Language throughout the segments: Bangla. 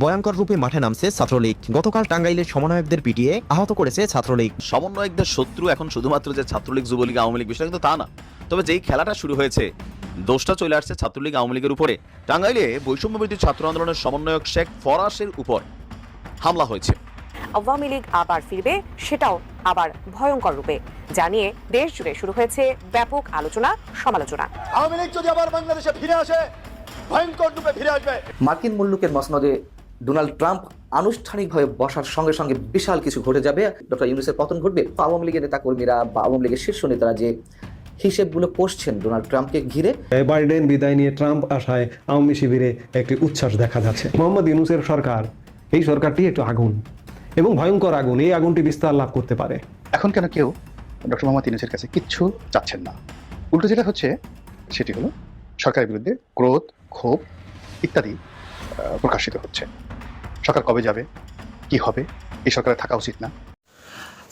ভয়ঙ্কর রূপে মাঠে নামছে ছাত্রলীগ। গতকাল টাঙ্গাইলের সমন্বয়কদের পিটিয়ে আহত করেছে ছাত্রলীগ। সমন্বয়কদের শত্রু এখন শুধুমাত্র যে ছাত্রলীগ, যুবলীগ, আওয়ামী লীগ বিষয়টা কিন্তু তা না। তবে যেই খেলাটা শুরু হয়েছে, দোষটা চলে আসছে ছাত্রলীগ, আওয়ামী লীগের উপরে। টাঙ্গাইলে বৈষম্যবিরোধী ছাত্র আন্দোলনের সমন্বয়ক শেখ ফরাসের উপর হামলা হয়েছে। আওয়ামী লীগ আবার ফিরবে, সেটাও আবার ভয়ঙ্কর রূপে জানিয়ে দেশ জুড়ে শুরু হয়েছে ব্যাপক আলোচনা সমালোচনা। আওয়ামী লীগ যদি আবার বাংলাদেশে ফিরে আসে, ভয়ঙ্কর রূপে ফিরে আসবে। মার্কিন মুল্লুকের মসনদে ডোনাল্ড ট্রাম্প আনুষ্ঠানিকভাবে বসার সঙ্গে সঙ্গে বিশাল কিছু ঘটে যাবে। ডক্টর ইউনূসের পতন ঘটবে। আওয়ামী লীগের নেতাকর্মীরা বা আওয়ামী লীগের শীর্ষ নেতারা যে হিসেবগুলো কষছেন ডোনাল্ড ট্রাম্পকে ঘিরে, বাইডেন বিদায় নিয়ে ট্রাম্প আসায় আওয়ামী শিবিরে একটি উচ্ছ্বাস দেখা যাচ্ছে। মোহাম্মদ ইউনূসের সরকার, এই সরকারটি একটু আগুন এবং ভয়ঙ্কর আগুন, এই আগুনটি বিস্তার লাভ করতে পারে। এখন কেন কেউ ডক্টর মোহাম্মদ ইউনূসের কাছে কিচ্ছু চাচ্ছেন না? উল্টো যেটা হচ্ছে সেটি হলো সরকারের বিরুদ্ধে ক্রোধ, ক্ষোভ ইত্যাদি প্রকাশিত হচ্ছে। সরকার কবে যাবে, কি হবে, এই সরকারের থাকা উচিত না।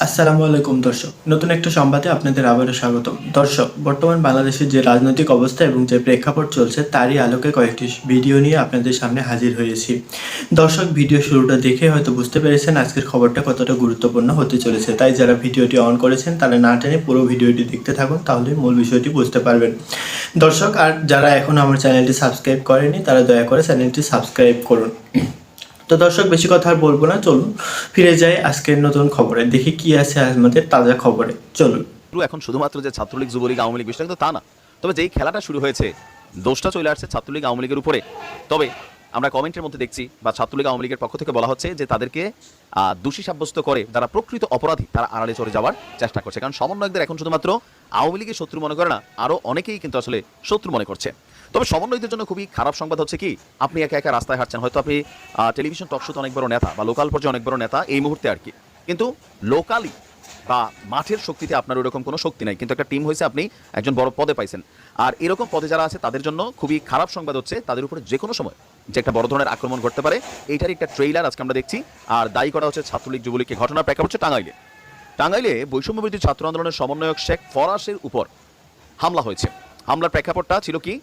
আসসালামু আলাইকুম দর্শক, নতুন একটা সংবাদে আপনাদের আবারও স্বাগতম। দর্শক, বর্তমান বাংলাদেশের যে রাজনৈতিক অবস্থা এবং যে প্রেক্ষাপট চলছে তারই আলোকে কয়েকটি ভিডিও নিয়ে আপনাদের সামনে হাজির হয়েছি। দর্শক, ভিডিও শুরুটা দেখে হয়তো বুঝতে পেরেছেন আজকের খবরটা কতটা গুরুত্বপূর্ণ হতে চলেছে। তাই যারা ভিডিওটি অন করেছেন তারা না টেনে পুরো ভিডিওটি দেখতে থাকুন, তাহলে মূল বিষয়টি বুঝতে পারবেন। দর্শক, আর যারা এখনও আমার চ্যানেলটি সাবস্ক্রাইব করেনি তারা দয়া করে চ্যানেলটি সাবস্ক্রাইব করুন। তো দর্শক, বেশি কথা আর বলবো না, চলুন ফিরে যাই আজকের নতুন খবরে, দেখি কি আছে আমাদের তাজা খবরে। চলুন। এখন শুধুমাত্র যে ছাত্রলীগ, যুবলীগ, আওয়ামী লীগ বিষয়টা কিন্তু তা না। তবে যেই খেলাটা শুরু হয়েছে, দোষটা চলে আসছে ছাত্রলীগ, আওয়ামী লীগের উপরে। তবে আমরা কমেন্টের মধ্যে দেখছি বা ছাত্রলীগ, আওয়ামী লীগের পক্ষ থেকে বলা হচ্ছে যে তাদেরকে দোষী সাব্যস্ত করে যারা প্রকৃত অপরাধী তারা আড়ালে চলে যাওয়ার চেষ্টা করছে। কারণ সমন্বয়কদের এখন শুধুমাত্র আওয়ামী লীগের শত্রু মনে করে না, আরও অনেকেই কিন্তু আসলে শত্রু মনে করছে। তবে সমন্বয়কদের জন্য খুবই খারাপ সংবাদ হচ্ছে কি, আপনি একা একা রাস্তায় হাঁটছেন, হয়তো আপনি টেলিভিশন টকশোতে অনেক বড় নেতা বা লোকাল পর্যায়ে অনেক বড় নেতা এই মুহূর্তে আর কি, কিন্তু লোকালি বা মাঠের শক্তিতে আপনার ওইরকম কোনো শক্তি নাই, কিন্তু একটা টিম হয়েছে, আপনি একজন বড় পদে পাইছেন। আর এরকম পদে যারা আছে তাদের জন্য খুবই খারাপ সংবাদ হচ্ছে, তাদের উপরে যে কোনো সময় যে একটা বড় ধরনের আক্রমণ ঘটতে পারে, এইটারই একটা ট্রেইলার আজকে আমরা দেখছি। আর দায়ী করা হচ্ছে ছাত্রলীগ, যুবলীগকে। ঘটনার প্রেক্ষাপট হচ্ছে টাঙ্গাইলে বৈষম্যবিরোধী ছাত্র আন্দোলনের সমন্বয়ক শেখ ফরাসের উপর হামলা হয়েছে। হামলার প্রেক্ষাপটটা ছিল কি,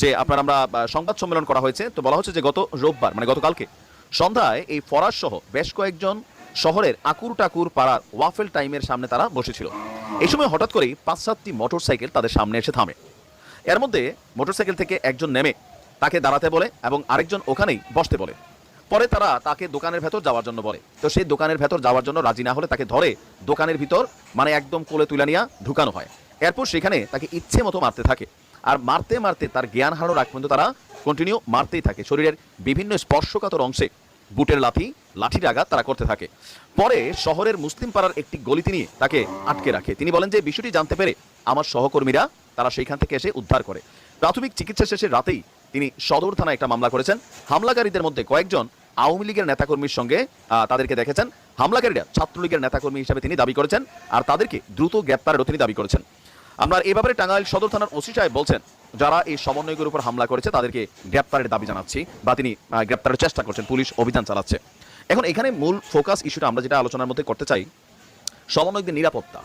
যে আমরা সংবাদ সম্মেলন করা হয়েছে, তো বলা হচ্ছে যে গত রোববার মানে গতকালকে সন্ধ্যায় এই ফরাস সহ বেশ কয়েকজন শহরের আকুর টাকুর পাড়ার ওয়াফেল টাইমের সামনে তারা বসেছিল। এই সময় হঠাৎ করেই 5-7টি মোটরসাইকেল তাদের সামনে এসে থামে। এর মধ্যে মোটরসাইকেল থেকে একজন নেমে তাকে দাঁড়াতে বলে এবং আরেকজন ওখানেই বসতে বলে। পরে তারা তাকে দোকানের ভেতর যাওয়ার জন্য বলে, তো সেই দোকানের ভেতর যাওয়ার জন্য রাজি না হলে তাকে ধরে দোকানের ভিতর মানে একদম কোলে তুলে নিয়ে ঢুকানো হয়। এরপর সেখানে তাকে ইচ্ছে মতো মারতে থাকে, আর মারতে মারতে তার জ্ঞান হারানোর আগ পর্যন্ত তারা কন্টিনিউ মারতেই থাকে। শরীরের বিভিন্ন স্পর্শকাতর অংশে বুটের লাঠির আঘাত তারা করতে থাকে। পরে শহরের মুসলিম পাড়ার একটি গলিতে নিয়ে তাকে আটকে রাখে। তিনি বলেন যে বিষয়টি জানতে পেরে আমার সহকর্মীরা তারা সেইখান থেকে এসে উদ্ধার করে। প্রাথমিক চিকিৎসা শেষে রাতেই তিনি সদর থানায় একটা মামলা করেছেন। হামলাকারীদের মধ্যে কয়েকজন আওয়ামী লীগের নেতাকর্মীর সঙ্গে তাদেরকে দেখেছেন। হামলাকারীরা ছাত্রলীগের নেতাকর্মী হিসেবে তিনি দাবি করেছেন, আর তাদেরকে দ্রুত গ্রেপ্তারেরও তিনি দাবি করেছেন। আমরা এই ব্যাপারে টাঙ্গাইল সদর থানার ওসি সাহেব বলছেন, যারা এই সমন্বয়কের উপর হামলা করেছে তাদেরকে গ্রেপ্তারের দাবি জানাচ্ছি, বা তিনি গ্রেপ্তারের চেষ্টা করছেন, পুলিশ অভিযান চালাচ্ছে। এখন এখানে মূল ফোকাস ইস্যুটা আমরা যেটা আলোচনার মধ্যে করতে চাই, সমন্বয়কদের নিরাপত্তা।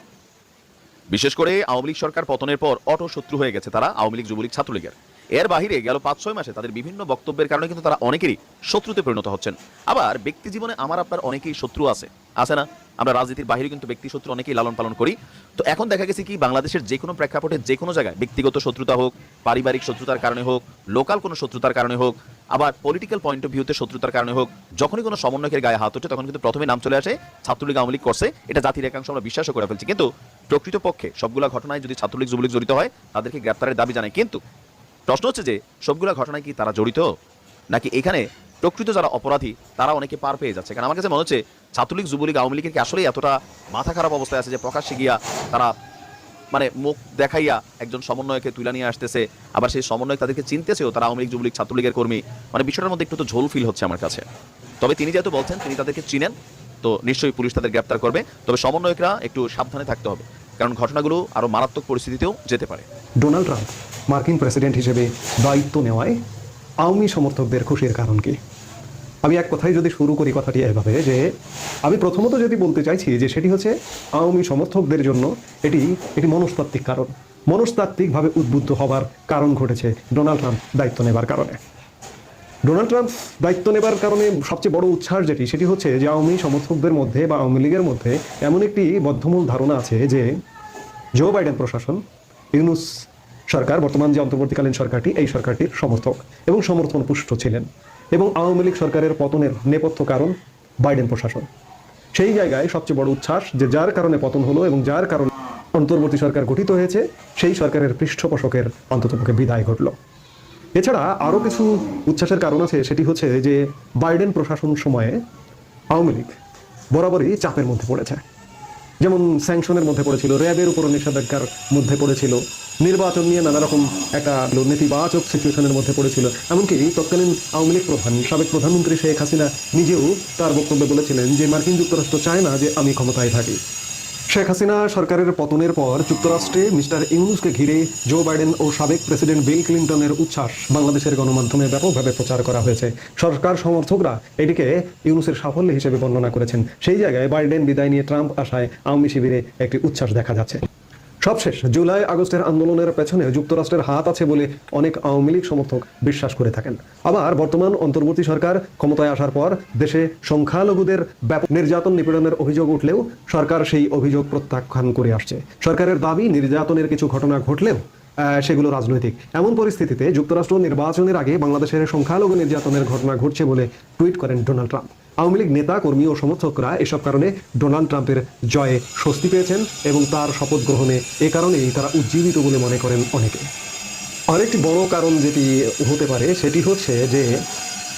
বিশেষ করে আওয়ামী লীগ সরকার পতনের পর অটো শত্রু হয়ে গেছে তারা, আওয়ামী লীগ, যুবলীগ, ছাত্রলীগের। এর বাহিরে গেল 5-6 মাসে তাদের বিভিন্ন বক্তব্যের কারণে কিন্তু তারা অনেকেরই শত্রুতে পরিণত হচ্ছেন। আবার ব্যক্তি জীবনে আমার আপনার অনেকেই শত্রু আছে না? আমরা রাজনীতির বাহিরে কিন্তু ব্যক্তি শত্রু অনেকেই লালন পালন করি। তো এখন দেখা গেছে কি, বাংলাদেশের যে কোনো প্রেক্ষাপটে যে কোনো জায়গায় ব্যক্তিগত শত্রুতা হোক, পারিবারিক শত্রুতার কারণে হোক, লোকাল কোনো শত্রুতার কারণে হোক, আবার পলিটিক্যাল পয়েন্ট অফ ভিউতে শত্রুতার কারণে হোক, যখনই কোনো সমন্বয়কের গায়ে হাত ওঠে তখন কিন্তু প্রথমে নাম চলে আসে ছাত্রলীগ, আওয়ামী লীগ করছে। এটা জাতির একাংশ আমরা বিশ্বাসও করে ফেলছি, কিন্তু প্রকৃতপক্ষে সবগুলা ঘটনায় যদি ছাত্রলীগ, যুবলীগ জড়িত হয় তাদেরকে গ্রেপ্তারের দাবি জানায়। কিন্তু প্রশ্ন হচ্ছে যে সবগুলা ঘটনায় কি তারা জড়িত, নাকি এখানে প্রকৃত যারা অপরাধী তারা অনেকে পার পেয়ে যাচ্ছে? কারণ আমার কাছে মনে হচ্ছে ছাত্রলীগ, যুবলীগ, আওয়ামী লীগের কি আসলেই এতটা মাথা খারাপ অবস্থায় আছে যে প্রকাশ্যে গিয়া তারা মানে মুখ দেখাইয়া একজন সমন্বয়কে তুলে নিয়ে আসতেছে, আবার সেই সমন্বয়ক তাদেরকে চিনতেছেও তারা আওয়ামী লীগ, যুবলীগ, ছাত্রলীগের কর্মী। মানে বিষয়টার মধ্যে একটু তো ঝোল ফিল হচ্ছে আমার কাছে। তবে তিনি যেহেতু বলছেন তিনি তাদেরকে চিনেন, তো নিশ্চয়ই পুলিশ তাদের গ্রেপ্তার করবে। তবে সমন্বয়করা একটু সাবধানে থাকতে হবে, কারণ ঘটনাগুলো আরো মারাত্মক পরিস্থিতিতেও যেতে পারে। ডোনাল্ড ট্রাম্প মার্কিন প্রেসিডেন্ট হিসেবে দায়িত্ব নেওয়ায় আওয়ামী সমর্থকদের খুশির কারণ কি? আমি এক কথায় যদি শুরু করি কথাটি এভাবে, যে আমি প্রথমত যদি বলতে চাইছি যে সেটি হচ্ছে আওয়ামী সমর্থকদের জন্য এটি মনস্তাত্ত্বিক কারণ। মনস্তাত্ত্বিকভাবে উদ্বুদ্ধ হবার কারণ ঘটেছে ডোনাল্ড ট্রাম্প দায়িত্ব নেবার কারণে। ডোনাল্ড ট্রাম্প দায়িত্ব নেবার কারণে সবচেয়ে বড় উচ্ছ্বাস যেটি সেটি হচ্ছে যে আওয়ামী সমর্থকদের মধ্যে বা আওয়ামী লীগের মধ্যে এমন একটি বদ্ধমূল ধারণা আছে যে জো বাইডেন প্রশাসন, ইউনূস সরকার, বর্তমান যে অন্তর্বর্তীকালীন সরকারটি, এই সরকারটির সমর্থক এবং সমর্থন পুষ্ট ছিলেন, এবং আওয়ামী লীগ সরকারের পতনের নেপথ্য কারণ বাইডেন প্রশাসন। সেই জায়গায় সবচেয়ে বড় উচ্ছ্বাস যে যার কারণে পতন হলো এবং যার কারণে অন্তর্বর্তী সরকার গঠিত হয়েছে, সেই সরকারের পৃষ্ঠপোষকের অন্ততপক্ষে বিদায় ঘটল। এছাড়া আরও কিছু উচ্ছ্বাসের কারণ আছে, সেটি হচ্ছে যে বাইডেন প্রশাসন সময়ে আওয়ামী লীগ বরাবরই চাপের মধ্যে পড়েছে। যেমন স্যাংশনের মধ্যে পড়েছিল, র্যাবের উপর নিষেধাজ্ঞার মধ্যে পড়েছিল, নির্বাচন নিয়ে নানা রকম একটা নেতিবাচক সিচুয়েশনের মধ্যে পড়েছিল। এমনকি তৎকালীন আওয়ামী লীগ প্রধান, সাবেক প্রধানমন্ত্রী শেখ হাসিনা নিজেও তার বক্তব্যে বলেছিলেন যে মার্কিন যুক্তরাষ্ট্র চায় না যে আমি ক্ষমতায় থাকি। শেখ হাসিনা সরকারের পতনের পর যুক্তরাষ্ট্রে মিস্টার ইউনূসকে ঘিরে জো বাইডেন ও সাবেক প্রেসিডেন্ট বিল ক্লিন্টনের উচ্ছ্বাস বাংলাদেশের গণমাধ্যমে ব্যাপকভাবে প্রচার করা হয়েছে। সরকার সমর্থকরা এটিকে ইউনূসের সাফল্য হিসেবে বর্ণনা করেছেন। সেই জায়গায় বাইডেন বিদায় নিয়ে ট্রাম্প আসায় আওয়ামী শিবিরে একটি উচ্ছ্বাস দেখা যাচ্ছে। সবশেষ জুলাই আগস্টের আন্দোলনের পেছনে যুক্তরাষ্ট্রের হাত আছে বলে অনেক আওয়ামী লীগ সমর্থক বিশ্বাস করে থাকেন। আবার বর্তমান অন্তর্বর্তী সরকার ক্ষমতায় আসার পর দেশে সংখ্যালঘুদের ব্যাপক নির্যাতন নিপীড়নের অভিযোগ উঠলেও সরকার সেই অভিযোগ প্রত্যাখ্যান করে আসছে। সরকারের দাবি নির্যাতনের কিছু ঘটনা ঘটলেও সেগুলো রাজনৈতিক। এমন পরিস্থিতিতে যুক্তরাষ্ট্র নির্বাচনের আগে বাংলাদেশের সংখ্যালঘু নির্যাতনের ঘটনা ঘটছে বলে টুইট করেন ডোনাল্ড ট্রাম্প। আওয়ামী লীগ নেতা, কর্মী ও সমর্থকরা এসব কারণে ডোনাল্ড ট্রাম্পের জয়ে স্বস্তি পেয়েছেন এবং তার শপথ গ্রহণে এ কারণেই তারা উজ্জীবিত বলে মনে করেন অনেকে। আরেকটি বড় কারণ যেটি হতে পারে সেটি হচ্ছে যে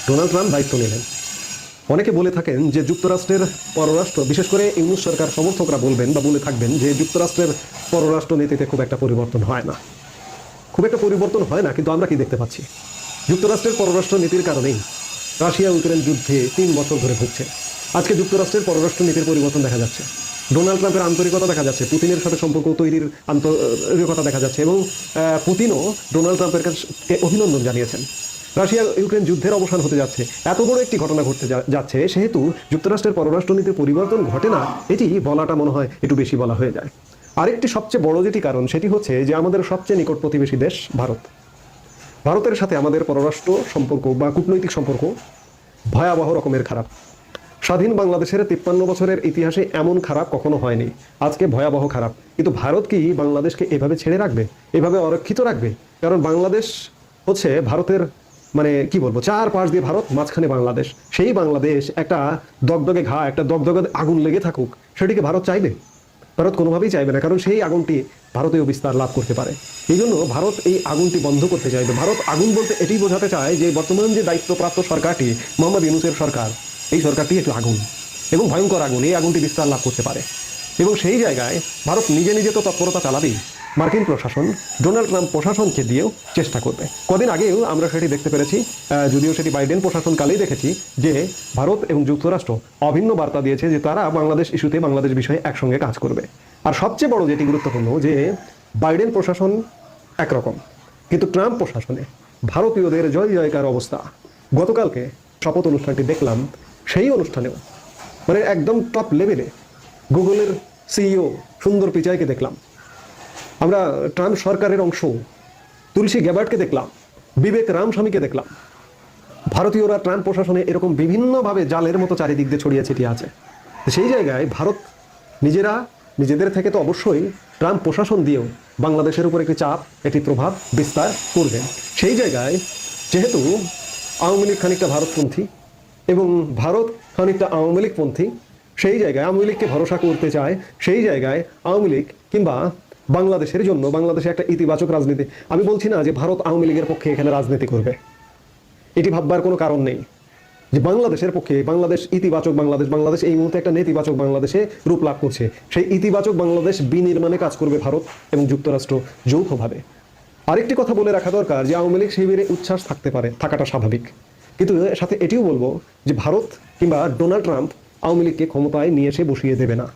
ডোনাল্ড ট্রাম্প দায়িত্ব নিলেন। অনেকে বলে থাকেন যে যুক্তরাষ্ট্রের পররাষ্ট্র, বিশেষ করে ইউনূস সরকার সমর্থকরা বলবেন বা বলে থাকবেন যে যুক্তরাষ্ট্রের পররাষ্ট্র নীতিতে খুব একটা পরিবর্তন হয় না। কিন্তু আমরা কি দেখতে পাচ্ছি? যুক্তরাষ্ট্রের পররাষ্ট্র নীতির কারণেই রাশিয়া ইউক্রেন যুদ্ধে 3 বছর ধরে ভুগছে। আজকে যুক্তরাষ্ট্রের পররাষ্ট্র নীতির পরিবর্তন দেখা যাচ্ছে, ডোনাল্ড ট্রাম্পের আন্তরিকতা দেখা যাচ্ছে, পুতিনের সাথে সম্পর্ক তৈরির আন্তরিকতা দেখা যাচ্ছে, এবং পুতিনও ডোনাল্ড ট্রাম্পের কাছে অভিনন্দন জানিয়েছেন। রাশিয়া ইউক্রেন যুদ্ধের অবসান হতে যাচ্ছে, এত বড় একটি ঘটনা ঘটতে যাচ্ছে, সেহেতু যুক্তরাষ্ট্রের পররাষ্ট্রনীতির পরিবর্তন ঘটে না, এটি বলাটা মনে হয় একটু বেশি বলা হয়ে যায়। আরেকটি সবচেয়ে বড় যেটি কারণ সেটি হচ্ছে যে আমাদের সবচেয়ে নিকট প্রতিবেশী দেশ ভারত। ভারতের সাথে আমাদের পররাষ্ট্র সম্পর্ক বা কূটনৈতিক সম্পর্ক ভয়াবহ রকমের খারাপ। স্বাধীন বাংলাদেশের 53 বছরের ইতিহাসে এমন খারাপ কখনো হয়নি, আজকে ভয়াবহ খারাপ। কিন্তু ভারত কি বাংলাদেশকে এভাবে ছেড়ে রাখবে, এভাবে অরক্ষিত রাখবে? কারণ বাংলাদেশ হচ্ছে ভারতের, মানে কি বলবো, 4 পাশ দিয়ে ভারত, মাঝখানে বাংলাদেশ। সেই বাংলাদেশ একটা দগদগে ঘা, একটা দগদগে আগুন লেগে থাকুক, সেটিকে ভারত চাইবে? ভারত কোনোভাবেই চাইবে না, কারণ সেই আগুনটি ভারতেও বিস্তার লাভ করতে পারে। এই জন্য ভারত এই আগুনটি বন্ধ করতে চাইবে। ভারত আগুন বলতে এটি বোঝাতে চায় যে বর্তমান যে দায়িত্বপ্রাপ্ত সরকারটি, মোহাম্মদ ইউনূসের সরকার, এই সরকারটি একটু আগুন এবং ভয়ঙ্কর আগুন, এই আগুনটি বিস্তার লাভ করতে পারে। এবং সেই জায়গায় ভারত নিজে নিজে তো তৎপরতা চালাবেই, মার্কিন প্রশাসন ডোনাল্ড ট্রাম্প প্রশাসনকে দিয়েও চেষ্টা করবে। কদিন আগেও আমরা সেটি দেখতে পেরেছি, যদিও সেটি বাইডেন প্রশাসনকালেই দেখেছি, যে ভারত এবং যুক্তরাষ্ট্র অভিন্ন বার্তা দিয়েছে যে তারা বাংলাদেশ ইস্যুতে, বাংলাদেশ বিষয়ে একসঙ্গে কাজ করবে। আর সবচেয়ে বড় যেটি গুরুত্বপূর্ণ, যে বাইডেন প্রশাসন একরকম, কিন্তু ট্রাম্প প্রশাসনে ভারতীয়দের জয় জয়কার অবস্থা। গতকালকে শপথ অনুষ্ঠানটি দেখলাম, সেই অনুষ্ঠানেও মানে একদম টপ লেভেলে গুগলের সিইও সুন্দর পিচাইকে দেখলাম, আমরা ট্রাম্প সরকারের অংশ তুলসী গ্যাবার্টকে দেখলাম, বিবেক রামস্বামীকে দেখলাম। ভারতীয়রা ট্রাম্প প্রশাসনে এরকম বিভিন্নভাবে জালের মতো চারিদিক দিয়ে ছড়িয়ে ছিটিয়ে আছে। সেই জায়গায় ভারত নিজেদের থেকে তো অবশ্যই ট্রাম্প প্রশাসন দিয়েও বাংলাদেশের উপর একটি চাপ, একটি প্রভাব বিস্তার করবে। সেই জায়গায় যেহেতু আওয়ামী লীগ খানিকটা ভারতপন্থী এবং ভারত খানিকটা আওয়ামী লীগপন্থী, সেই জায়গায় আওয়ামী লীগকে ভরসা করতে চায়। সেই জায়গায় আওয়ামী লীগ কিংবা বাংলাদেশের জন্য, বাংলাদেশে একটা ইতিবাচক রাজনীতি, আমি বলছি না যে ভারত আওয়ামী লীগের পক্ষে এখানে রাজনীতি করবে, এটি ভাববার কোনো কারণ নেই। যে বাংলাদেশের পক্ষে, বাংলাদেশ ইতিবাচক বাংলাদেশ এই মুহূর্তে একটা নেতিবাচক বাংলাদেশে রূপ লাভ করছে, সেই ইতিবাচক বাংলাদেশ বিনির্মাণে কাজ করবে ভারত এবং যুক্তরাষ্ট্র যৌথভাবে। আরেকটি কথা বলে রাখা দরকার যে আওয়ামী লীগ শিবিরে উচ্ছ্বাস থাকাটা স্বাভাবিক, কিন্তু এর সাথে এটিও বলবো যে ভারত কিংবা ডোনাল্ড ট্রাম্প আওয়ামী লীগকে ক্ষমতায় নিয়ে এসে বসিয়ে দেবে না।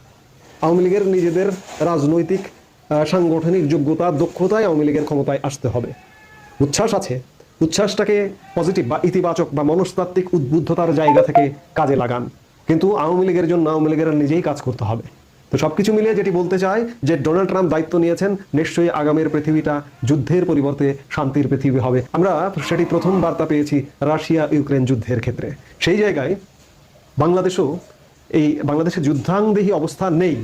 আওয়ামী লীগের নিজেদের রাজনৈতিক সাংগঠনিক যোগ্যতা, দক্ষতায় আওয়ামী লীগের ক্ষমতায় আসতে হবে। উচ্ছ্বাস আছে, উচ্ছ্বাসটাকে পজিটিভ বা ইতিবাচক বা মনস্তাত্ত্বিক উদ্বুদ্ধতার জায়গা থেকে কাজে লাগান, কিন্তু আওয়ামী লীগের জন্য আওয়ামী লীগের নিজেই কাজ করতে হবে। তো সবকিছু মিলিয়ে যেটি বলতে চাই যে ডোনাল্ড ট্রাম্প দায়িত্ব নিয়েছেন, নিশ্চয়ই আগামীর পৃথিবীটা যুদ্ধের পরিবর্তে শান্তির পৃথিবী হবে। আমরা সেটি প্রথম বার্তা পেয়েছি রাশিয়া ইউক্রেন যুদ্ধের ক্ষেত্রে। সেই জায়গায় বাংলাদেশে যুদ্ধাংদেহী অবস্থা নেই,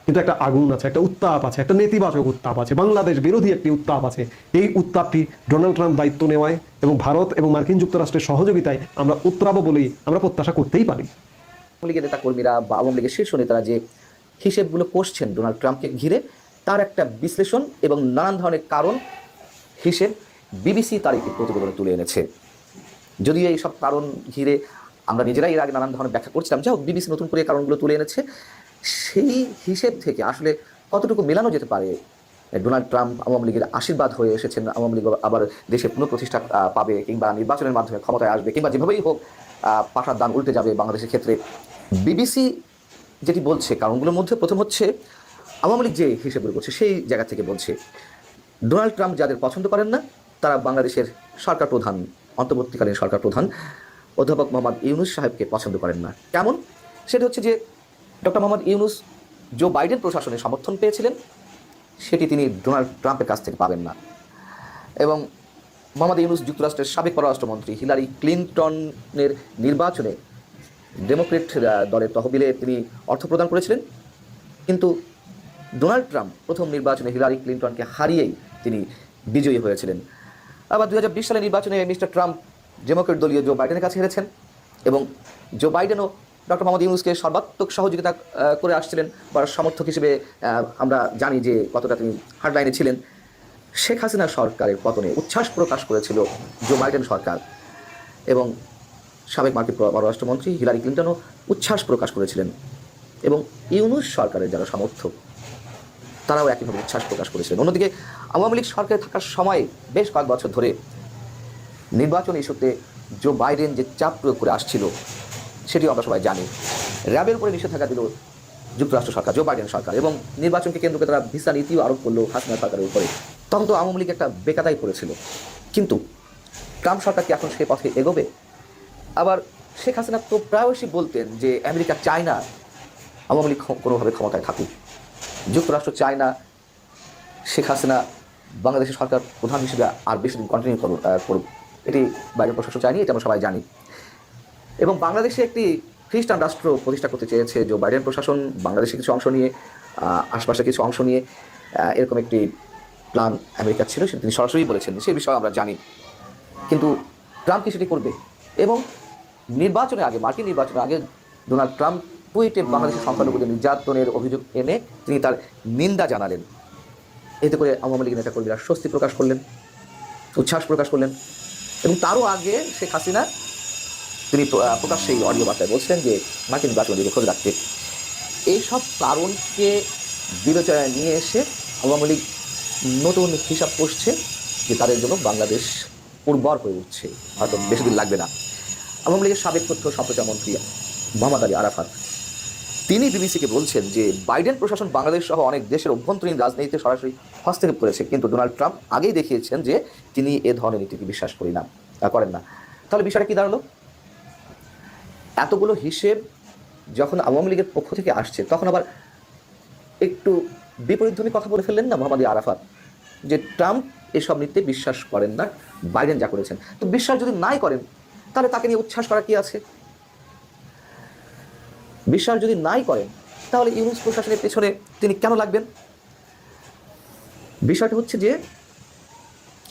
কিন্তু একটা আগুন আছে, একটা উত্তাপ আছে, একটা নেতিবাচক উত্তাপ আছে, বাংলাদেশ বিরোধী একটি উত্তাপ আছে। এই উত্তাপটি ডোনাল্ড ট্রাম্প দায়িত্ব নেওয়ায় এবং ভারত এবং মার্কিন যুক্তরাষ্ট্রের সহযোগিতায় আমরা উত্তরাবো বলেই আমরা প্রত্যাশা করতেই পারি। আওয়ামী লীগের নেতাকর্মীরা বা আওয়ামী লীগের শীর্ষ নেতারা যে হিসেবগুলো কষছেন ডোনাল্ড ট্রাম্পকে ঘিরে, তার একটা বিশ্লেষণ এবং নানান ধরনের কারণ হিসেব বিবিসি তার একটি প্রতিবেদনে তুলে এনেছে। যদিও এইসব কারণ ঘিরে আমরা নিজেরাই এর আগে নানান ধরনের ব্যাখ্যা করছিলাম, যাই হোক বিবিসি নতুন করে কারণগুলো তুলে এনেছে। সেই হিসেব থেকে আসলে কতটুকু মেলানো যেতে পারে ডোনাল্ড ট্রাম্প আওয়ামী লীগের আশীর্বাদ হয়ে এসেছেন, আওয়ামী লীগ আবার দেশে পুনঃপ্রতিষ্ঠা পাবে কিংবা নির্বাচনের মাধ্যমে ক্ষমতায় আসবে কিংবা যেভাবেই হোক পাশার দান উল্টে যাবে বাংলাদেশের ক্ষেত্রে, বিবিসি যেটি বলছে কারণগুলোর মধ্যে প্রথম হচ্ছে আওয়ামী লীগ যে হিসেবগুলো করছে সেই জায়গা থেকে বলছে ডোনাল্ড ট্রাম্প যাদের পছন্দ করেন না তারা বাংলাদেশের সরকার প্রধান, অন্তর্বর্তীকালীন সরকার প্রধান অধ্যাপক মোহাম্মদ ইউনূস সাহেবকে পছন্দ করেন না। কেমন? সেটা হচ্ছে যে doctor Mohammad Yunus Joe Biden প্রশাসনের সমর্থন পেয়েছিলেন, সেটি তিনি ডোনাল্ড ট্রাম্পের কাছ থেকে পাবেন না। এবং মোহাম্মদ ইউনূস যুক্তরাষ্ট্রের সাবেক পররাষ্ট্রমন্ত্রী হিলারি ক্লিনটনের নির্বাচনে ডেমোক্রেট দলের তহবিলে তিনি অর্থ প্রদান করেছিলেন, কিন্তু ডোনাল্ড ট্রাম্প প্রথম নির্বাচনে হিলারি ক্লিনটনকে হারিয়েই তিনি বিজয়ী হয়েছিলেন। আবার 2020 সালের নির্বাচনে মিস্টার ট্রাম্প ডেমোক্রেট দলীয় জো বাইডেনের কাছে হেরেছেন এবং জো বাইডেনও ডক্টর মোহাম্মদ ইউনূসকে সর্বাত্মক সহযোগিতা করে আসছিলেন বা সমর্থক হিসেবে আমরা জানি যে কতটা তিনি হার্ডলাইনে ছিলেন। শেখ হাসিনা সরকারের পতনে উচ্ছ্বাস প্রকাশ করেছিল জো বাইডেন সরকার এবং সাবেক মার্কিন পররাষ্ট্রমন্ত্রী হিলারি ক্লিনটনও উচ্ছ্বাস প্রকাশ করেছিলেন এবং ইউনূস সরকারের যারা সমর্থক তারাও একইভাবে উচ্ছ্বাস প্রকাশ করেছিলেন। অন্যদিকে আওয়ামী লীগ সরকারে থাকার সময় বেশ কয়েক বছর ধরে নির্বাচন ইস্যুতে জো বাইডেন যে চাপ প্রয়োগ করে আসছিল সেটিও আমরা সবাই জানি। র্যাবের উপরে নিষেধাজ্ঞা দিল যুক্তরাষ্ট্র সরকার, জো বাইডেন সরকার, এবং নির্বাচনকে কেন্দ্র করে তারা ভিসা নীতিও আরোপ করলো হাসিনা সরকারের উপরে। তখন তো আওয়ামী লীগ একটা বেকাদায় পড়েছিল, কিন্তু ট্রাম্প সরকার কি এখন সে পথে এগোবে? আবার শেখ হাসিনা তো প্রায়শই বলতেন যে আমেরিকা চায় না আওয়ামী লীগ কোনোভাবে ক্ষমতায় থাকুক, যুক্তরাষ্ট্র চায় না শেখ হাসিনা বাংলাদেশের সরকার প্রধান হিসেবে আর বেশি দিন কন্টিনিউ করুক, এটি বাইডেন প্রশাসন চায়নি, এটা আমরা সবাই জানি। এবং বাংলাদেশে একটি খ্রিস্টান রাষ্ট্র প্রতিষ্ঠা করতে চেয়েছে জো বাইডেন প্রশাসন, বাংলাদেশে কিছু অংশ নিয়ে, আশপাশে কিছু অংশ নিয়ে, এরকম একটি প্ল্যান আমেরিকা ছিল, সেটা তিনি সরাসরি বলেছেন, সেই বিষয়ে আমরা জানি। কিন্তু ট্রাম্প কি সেটি করবে? এবং নির্বাচনের আগে, মার্কিন নির্বাচনের আগে ডোনাল্ড ট্রাম্প টুইটে বাংলাদেশের সংখ্যালঘুদের নির্যাতনের অভিযোগ এনে তিনি তার নিন্দা জানালেন। এতে করে আওয়ামী লীগের নেতাকর্মীরা স্বস্তি প্রকাশ করলেন, উচ্ছ্বাস প্রকাশ করলেন। এবং তারও আগে শেখ হাসিনা তিনি প্রকাশ্যে এই অডিও বার্তায় বলছিলেন যে মার্কিন নির্বাচনের দিকে খোঁজ রাখতে। এইসব কারণকে বিবেচনায় নিয়ে এসে আওয়ামী লীগ নতুন হিসাব করছে যে তাদের জন্য বাংলাদেশ উর্বর হয়ে উঠছে, হয়তো বেশি দিন লাগবে না। আওয়ামী লীগের সাবেক তথ্য সম্প্রচার মন্ত্রী মোহাম্মদ আলী আরাফাত তিনি বিবিসিকে বলছেন যে বাইডেন প্রশাসন বাংলাদেশ সহ অনেক দেশের অভ্যন্তরীণ রাজনীতিতে সরাসরি হস্তক্ষেপ করেছে, কিন্তু ডোনাল্ড ট্রাম্প আগেই দেখিয়েছেন যে তিনি এ ধরনের নীতিকে বিশ্বাস করেন না। তাহলে বিষয়টা কি দাঁড়ালো? এতগুলো হিসেব যখন আওয়ামী লীগের পক্ষ থেকে আসছে, তখন আবার একটু বিপরীতধর্মী কথা বলে ফেললেন না মোহাম্মদ আরাফাত, যে ট্রাম্প এসব নীতিতে বিশ্বাস করেন না, বাইডেন যা করেছেন। তো বিশ্বাস যদি নাই করেন তাহলে তাকে নিয়ে উচ্ছ্বাস করা কি আছে? বিশ্বাস যদি নাই করেন তাহলে ইউনূস প্রশাসনের পেছনে তিনি কেন লাগবেন? বিষয়টা হচ্ছে যে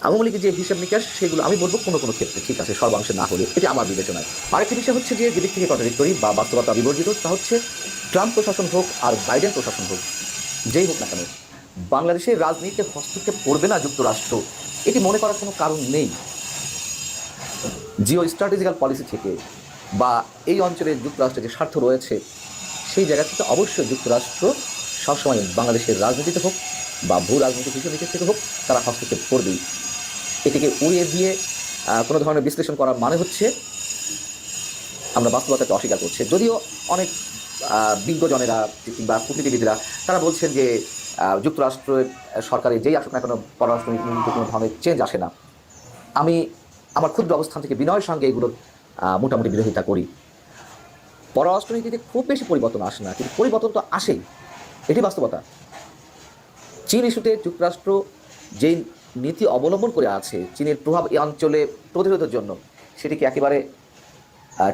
আওয়ামী লীগের যে হিসাব নিকাশ সেগুলো আমি বলবো কোনো কোনো ক্ষেত্রে ঠিক আছে, সর্বাংশে না হলে, এটি আমার বিবেচনায়। আরেকটি বিষয় হচ্ছে যে যেদিক থেকে কন্ট্রাডিক্টরি বা বাস্তবতা বিবর্জিত, তা হচ্ছে ট্রাম্প প্রশাসন হোক আর বাইডেন প্রশাসন হোক, যেই হোক না কেন, বাংলাদেশের রাজনীতিতে হস্তক্ষেপ করবে না যুক্তরাষ্ট্র, এটি মনে করার কোনো কারণ নেই। জিও স্ট্র্যাটেজিক্যাল পলিসি থেকে বা এই অঞ্চলে যুক্তরাষ্ট্রের যে স্বার্থ রয়েছে সেই জায়গা থেকে অবশ্যই যুক্তরাষ্ট্র সবসময় বাংলাদেশের রাজনীতিতে হোক বা ভূ রাজনৈতিক হিসেবে থেকে হোক তারা হস্তক্ষেপ করবেই। এটিকে উড়িয়ে দিয়ে কোনো ধরনের বিশ্লেষণ করার মানে হচ্ছে আমরা বাস্তবতাকে অস্বীকার করছি। যদিও অনেক বিজ্ঞজনেরা কিংবা কূটনীতিবিদরা তারা বলছেন যে যুক্তরাষ্ট্রের সরকারের যেই আসুক না কোনো পররাষ্ট্রনীতিতে কোনো ধরনের চেঞ্জ আসে না। আমি আমার ক্ষুদ্র অবস্থান থেকে বিনয়ের সঙ্গে এগুলোর মোটামুটি বিরোধিতা করি। পররাষ্ট্রনীতিতে খুব বেশি পরিবর্তন আসে না, কিন্তু পরিবর্তন তো আসেই। এটি বাস্তবতা। চীন ইস্যুতে যুক্তরাষ্ট্র যেই নীতি অবলম্বন করে আছে চীনের প্রভাব এই অঞ্চলে প্রতিরোধের জন্য, সেটি কি একেবারে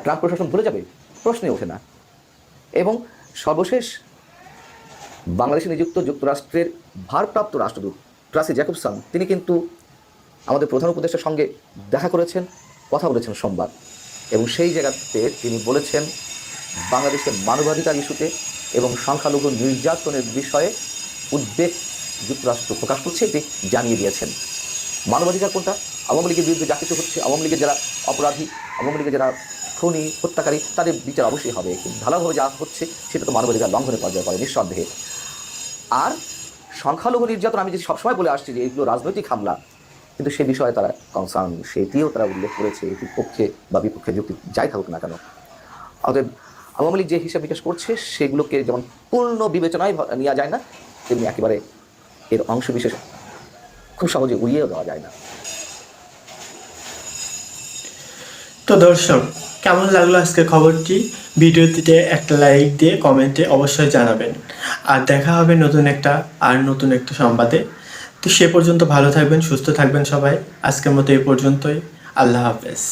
ট্রাম্প প্রশাসন ভুলে যাবে? প্রশ্নে ওঠে না। এবং সর্বশেষ বাংলাদেশে নিযুক্ত যুক্তরাষ্ট্রের ভারপ্রাপ্ত রাষ্ট্রদূত ট্রাসি জ্যাকবসন তিনি কিন্তু আমাদের প্রধান উপদেষ্টার সঙ্গে দেখা করেছেন, কথা বলেছেন সোমবার, এবং সেই জায়গাতে তিনি বলেছেন বাংলাদেশের মানবাধিকার ইস্যুতে এবং সংখ্যালঘু নির্যাতনের বিষয়ে উদ্বেগ যুক্তরাষ্ট্র প্রকাশ করছে, এটি জানিয়ে দিয়েছেন। মানবাধিকার কোনটা? আওয়ামী লীগের বিরুদ্ধে যা কিছু হচ্ছে, আওয়ামী লীগের যারা অপরাধী, আওয়ামী লীগের যারা খুনি হত্যাকারী, তাদের বিচার অবশ্যই হবে, কিন্তু ঢালাওভাবে যা হচ্ছে সেটা তো মানবাধিকার লঙ্ঘনের পর্যায়ে পড়ে নিঃসন্দেহে। আর সংখ্যালঘু নির্যাতন আমি যদি সবসময় বলে আসছি যে এগুলো রাজনৈতিক হামলা, কিন্তু সে বিষয়ে তারা কনসার্ন, সেটিও তারা উল্লেখ করেছে, এটির পক্ষে বা বিপক্ষে যুক্তি যাই থাকুক না কেন। অতএব আওয়ামী লীগ যে হিসাব নিকাশ করছে সেগুলোকে যেমন পূর্ণ বিবেচনায় নেওয়া যায় না, তেমনি একেবারে এর অংশ বিশেষ খুব সহজে উড়িয়েও দেওয়া যায় না। তো দর্শক, কেমন লাগলো আজকের খবরটি? ভিডিওটিতে একটা লাইক দিয়ে কমেন্টে অবশ্যই জানাবেন। আর দেখা হবে নতুন একটা সংবাদে। তো সে পর্যন্ত ভালো থাকবেন, সুস্থ থাকবেন সবাই। আজকের মতো এই পর্যন্তই। আল্লাহ হাফেজ।